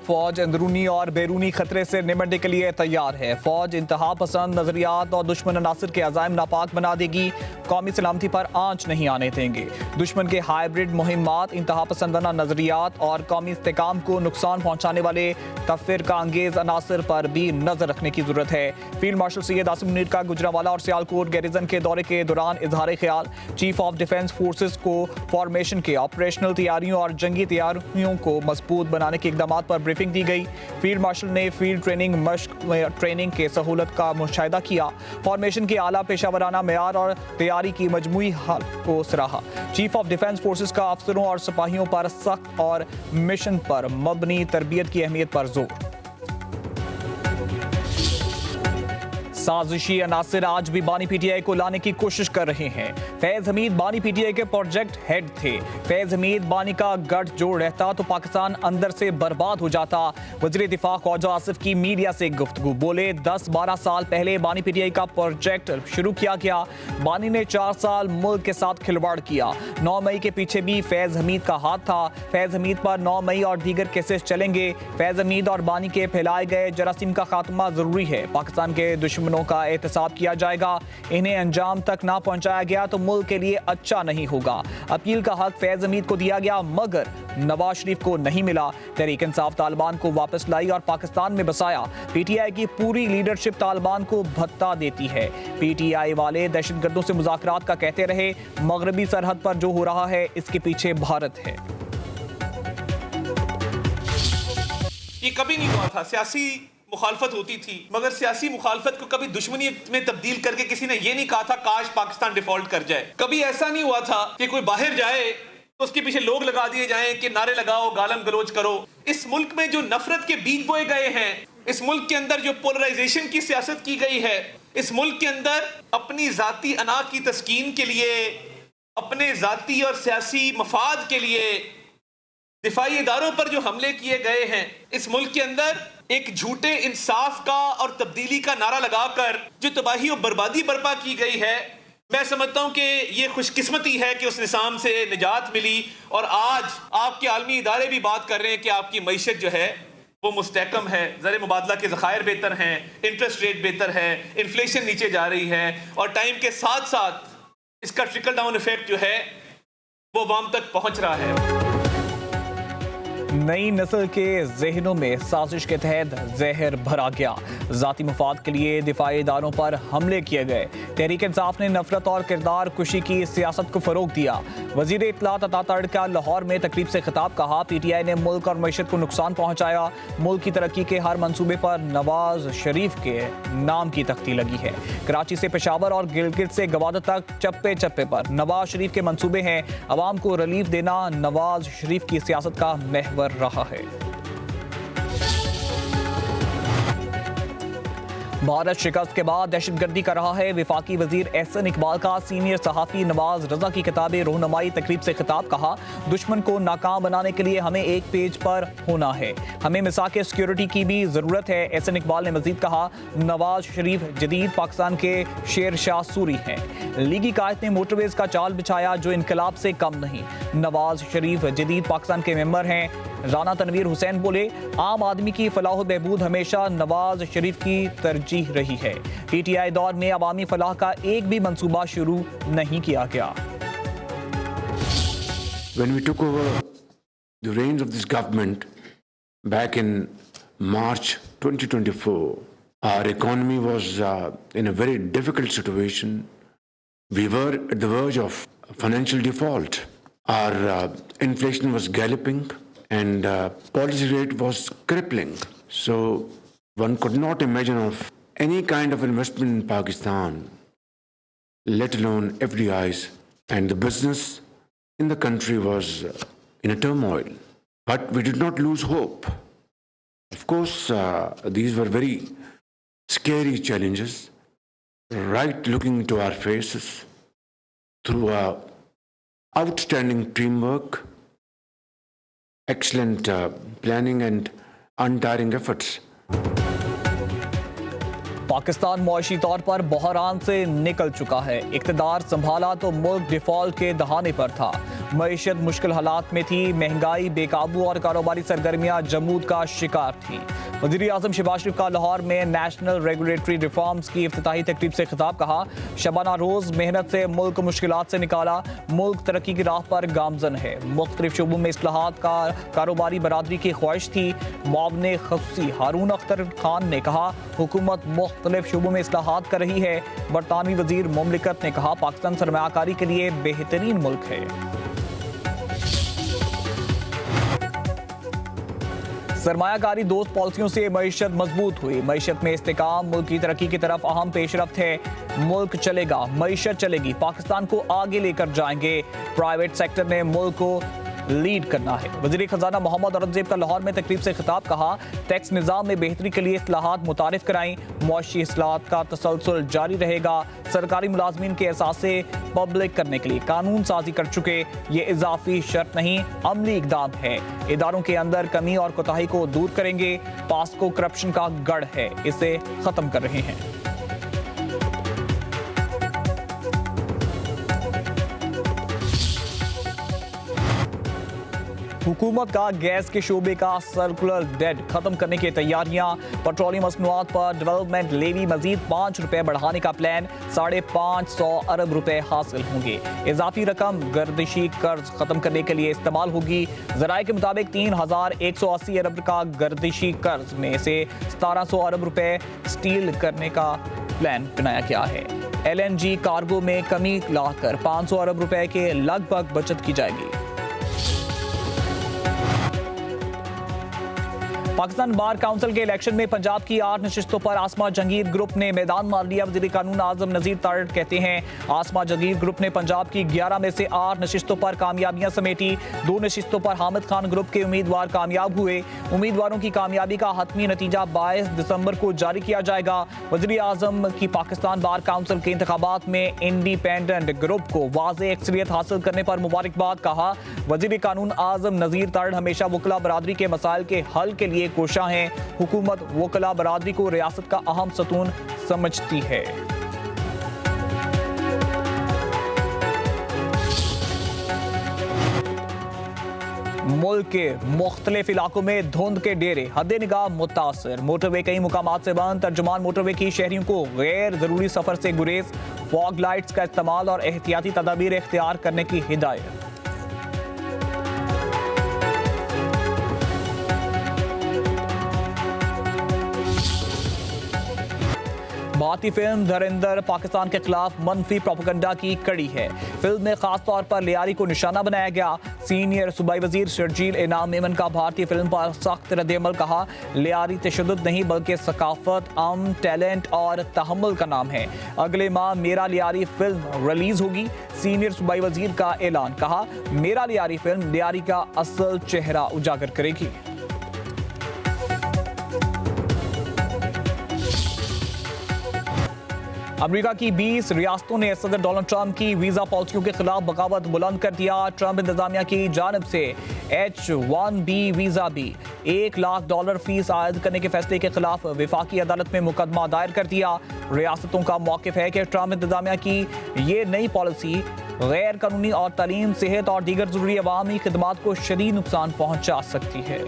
फौज अंदरूनी और बैरूनी खतरे से निपटने के लिए तैयार है। फौज इंतहा पसंद नजरियात और दुश्मन अनासर के अज़ाइम नापाक बना देगी। कौमी सलामती पर आंच नहीं आने देंगे। दुश्मन के हाइब्रिड मुहिमात, इंतहा पसंदाना नजरियात और कौमी इस्तेकाम को नुकसान पहुंचाने वाले तफरीका अंगेज अनासर पर भी नजर रखने की जरूरत है। फील्ड मार्शल सैयद आसिम मुनीर का गुजरांवाला और सियालकोट गैरिजन के दौरे के दौरान इजहार ख्याल। चीफ ऑफ डिफेंस फोर्सेस को फॉर्मेशन के ऑपरेशनल तैयारियों और जंगी तैयारियों को मजबूत बनाने के इकदाम पर ब्रीफिंग दी गई। फील्ड मार्शल ने फील्ड ट्रेनिंग मश्क ट्रेनिंग के सहूलत का मुशाहिदा किया। फॉर्मेशन के आला पेशावराना मेयार और तैयारी की मजमूई हालत को सराहा। चीफ ऑफ डिफेंस फोर्सेस का अफसरों और सिपाहियों पर सख्त और मिशन पर मबनी तरबियत की अहमियत पर जोर। साजिशी अनासिर आज भी बानी पीटीआई को लाने की कोशिश कर रहे हैं। फैज हमीद बानी पीटीआई के प्रोजेक्ट हेड थे। फैज हमीद बानी का गठजोड़ रहता तो पाकिस्तान अंदर से बर्बाद हो जाता। वज़ीर दिफा ख्वाजा आसिफ की मीडिया से गुफ्तगू, बोले 10-12 साल पहले बानी पीटीआई का प्रोजेक्ट शुरू किया गया। बानी ने 4 साल मुल्क के साथ खिलवाड़ किया। 9 मई के पीछे भी फैज हमीद का हाथ था। फैज हमीद पर 9 मई और दीगर केसेस चलेंगे। फैज हमीद और बानी के फैलाए गए जरासीम का खात्मा जरूरी है। पाकिस्तान के दुश्मनों का एहतसाब किया जाएगा। इन्हें अंजाम तक ना पहुंचाया गया तो मुल्क के लिए अच्छा नहीं होगा। अपील का हक फैज हमीद को दिया गया मगर नवाज शरीफ को नहीं मिला। तहरीक इंसाफ तालिबान को वापस लाई और पाकिस्तान में बसाया। पीटीआई की पूरी लीडरशिप तालिबान को भत्ता देती है। पीटीआई वाले दहशतगर्दों से मुज़ाकरात का कहते रहे। मगरबी सरहद पर जो हो रहा है इसके पीछे भारत है। ये कभी नहीं हुआ था। सियासी मुखालफत होती थी मगर सियासी मुखालफत को कभी दुश्मनी में तब्दील करके किसी ने ये नहीं कहा था काश पाकिस्तान डिफॉल्ट कर जाए। कभी ऐसा नहीं हुआ था कि कोई बाहर जाए तो उसके पीछे लोग लगा दिए जाएं कि नारे लगाओ, गालम गलोच करो। इस मुल्क में जो नफरत के बीज बोए गए हैं, इस मुल्क के अंदर जो पोलराइजेशन की सियासत की गई है, इस मुल्क के अंदर अपनी जाती अना की तस्कीन के लिए, अपने जाती और सियासी मफाद के लिए दिफाई इदारों पर जो हमले किए गए हैं, इस मुल्क के अंदर एक झूठे इंसाफ का और तब्दीली का नारा लगाकर जो तबाही और बर्बादी बर्पा की गई है, मैं समझता हूं कि ये खुशकिस्मती है कि उस निज़ाम से निजात मिली। और आज आपके आलमी इदारे भी बात कर रहे हैं कि आपकी मईशत जो है वो मुस्तहकम है, ज़र मुबादला के ज़खायर बेहतर हैं, इंटरेस्ट रेट बेहतर है, इन्फ्लेशन नीचे जा रही है और टाइम के साथ साथ इसका ट्रिकल डाउन इफेक्ट जो है वो अवाम तक पहुंच रहा है। नई नस्ल के जहनों में साजिश के तहत जहर भरा गया। जाती मुफाद के लिए दिफाई इदारों पर हमले किए गए। तहरीक इंसाफ ने नफरत और किरदार कुशी की सियासत को फरोग दिया। वजीर इत्तलात अता तड़का लाहौर में तकरीब से खिताब, कहा पीटीआई ने मुल्क और मईशत को नुकसान पहुंचाया। मुल्क की तरक्की के हर मंसूबे पर नवाज शरीफ के नाम की तख्ती लगी है। कराची से पेशावर और गिलगित से गवादर तक चप्पे चप्पे पर नवाज शरीफ के मंसूबे हैं। अवाम को रिलीफ देना नवाज शरीफ की सियासत का महवर रहा है। भारत शिकस्त के बाद दहशतगर्दी कर रहा है। विफाकी वजीर एहसन इकबाल का सीनियर सहाफी नवाज रजा की किताब रहनुमाई तकरीब से खिताब, कहा दुश्मन को नाकाम बनाने के लिए हमें एक पेज पर होना है। हमें मिसाक सिक्योरिटी की भी जरूरत है। एहसन इकबाल ने मजीद कहा नवाज शरीफ जदीद पाकिस्तान के शेर शाह सूरी हैं। लीगी कायद ने मोटरवेज का जाल बिछाया जो इनकलाब से कम नहीं। नवाज शरीफ जदीद पाकिस्तान के मेंबर हैं। राना तनवीर हुसैन बोले आम आदमी की फलाह बहबूद हमेशा नवाज शरीफ की तरजीह रही है। पीटीआई दौर में अवामी फलाह का एक भी मंसूबा शुरू नहीं किया गया। When we took over the reins of this government back in March 2024, our economy was in a very difficult situation. We were at the verge of financial default. Our inflation was galloping and policy rate was crippling. So one could not imagine of any kind of investment in Pakistan, let alone FDIs, and the business in the country was in a turmoil. But we did not lose hope. Of course, these were very scary challenges, right looking into our faces through outstanding teamwork, excellent planning and untiring efforts. Pakistan मुआशी तौर पर बहरान से निकल चुका है। इक़्तिदार संभाला तो मुल्क डिफॉल्ट के दहाने पर था। मईशत मुश्किल हालात में थी, महंगाई बेकाबू और कारोबारी सरगर्मियां जमूद का शिकार थी। वज़ीर आज़म शहबाज शरीफ का लाहौर में नेशनल रेगुलेटरी रिफॉर्म्स की इफ्तिताही तकरीब से खिताब। कहा, शबाना रोज मेहनत से मुल्क मुश्किलात से निकाला, मुल्क तरक्की की राह पर गामजन है। मुख्तलिफ शोबों में इस्लाहात का कारोबारी बरादरी की ख्वाहिश थी। मुआवने खसूसी हारून अख्तर खान ने कहा, हुकूमत मुख्तलिफ शोबों में इस्लाहात कर रही है। बरतानवी वजीर मुमलिकत ने कहा, पाकिस्तान सरमायाकारी के लिए बेहतरीन मुल्क है। सरमायाकारी दोस्त पॉलिसियों से मईशत मजबूत हुई। मईशत में इस्तेकाम मुल्क की तरक्की की तरफ अहम पेशरफ्त है। मुल्क चलेगा, मईशत चलेगी, पाकिस्तान को आगे लेकर जाएंगे। प्राइवेट सेक्टर ने मुल्क को लीड करना है। वज़ीर खजाना मोहम्मद औरंगजेब का लाहौर में तकरीब से खिताब। कहा, टैक्स निज़ाम में बेहतरी के लिए इस्लाहात मुतारिफ कराएं। मुआशी इस्लाहात का तसलसल जारी रहेगा। सरकारी मुलाजमीन के एहसासे पब्लिक करने के लिए कानून साजी कर चुके। ये इजाफी शर्त नहीं, अमली इकदाम है। इदारों के अंदर कमी और कोताही को दूर करेंगे। पास्को करप्शन का गढ़ है, इसे खत्म कर रहे हैं। हुकूमत का गैस के शोबे का सर्कुलर डेट खत्म करने की तैयारियां। पेट्रोलियम मसनूआत पर डेवलपमेंट लेवी मजीद ₹5 बढ़ाने का प्लान। 550 अरब रुपए हासिल होंगे। इजाफी रकम गर्दिशी कर्ज खत्म करने के लिए इस्तेमाल होगी। जराये के मुताबिक 3180 अरब का गर्दिशी कर्ज में से 1700 अरब रुपए स्टील करने का प्लान बनाया गया है। LNG कार्गो में कमी लाकर 500 अरब रुपए के लगभग बचत की जाएगी। पाकिस्तान बार काउंसिल के इलेक्शन में पंजाब की 8 नशिस्तों पर आसमा जंगीर ग्रुप ने मैदान मार लिया। वज़ीर कानून आज़म नज़ीर तारड़ कहते हैं, आसमा जंगीर ग्रुप ने पंजाब की 11 में से 8 नशिस्तों पर कामयाबियां समेटी। 2 नशिस्तों पर हामिद खान ग्रुप के उम्मीदवार कामयाब हुए। उम्मीदवारों की कामयाबी का हतमी नतीजा 22 दिसंबर को जारी किया जाएगा। वज़ीर आज़म की पाकिस्तान बार काउंसिल के इंतखाबात में इंडिपेंडेंट ग्रुप को वाज़ेह अक्सरियत हासिल करने पर मुबारकबाद। कहा, वज़ीर कानून आज़म नज़ीर तारड़ हमेशा वकला बरादरी के मसाइल के हल के लिए कोशा हैं। हुकूमत वकला बरादरी को रियासत का अहम सतून समझती है। मुल्क के मुख्तलिफ इलाकों में धुंध के डेरे, हद निगाह मुतासर। मोटरवे कई मुकामात से बंद। तर्जुमान मोटरवे की शहरियों को गैर जरूरी सफर से गुरेज, फॉग लाइट्स का इस्तेमाल और एहतियाती तदाबीर इख्तियार करने की हिदायत। भारतीय फिल्म धुरंधर पाकिस्तान के खिलाफ मनफी प्रोपेगेंडा की कड़ी है। फिल्म में खास तौर पर लियारी को निशाना बनाया गया। सीनियर सूबाई वजीर शर्जील इनाम मेमन का भारतीय फिल्म पर सख्त रद्द-ए-अमल। कहा, लियारी तशद्दुद नहीं बल्कि सकाफत, अमन, टैलेंट और तहम्मुल का नाम है। अगले माह मेरा लियारी फिल्म रिलीज होगी। सीनियर सूबाई वजीर का ऐलान। कहा, मेरा लियारी फिल्म लियारी का असल चेहरा उजागर करेगी। अमेरिका की 20 रियासतों ने सदर डोनाल्ड ट्रंप की वीजा पॉलिसियों के खिलाफ बगावत बुलंद कर दिया। ट्रंप इंतजामिया की जानिब से H-1B वीजा भी $1 लाख फीस आयद करने के फैसले के खिलाफ वफाकी अदालत में मुकदमा दायर कर दिया। रियासतों का मौक़िफ़ है कि ट्रंप इंतजामिया की ये नई पॉलिसी गैर कानूनी और तालीम, सेहत और दीगर जरूरी अवामी खिदमात को शदीद नुकसान पहुंचा सकती है।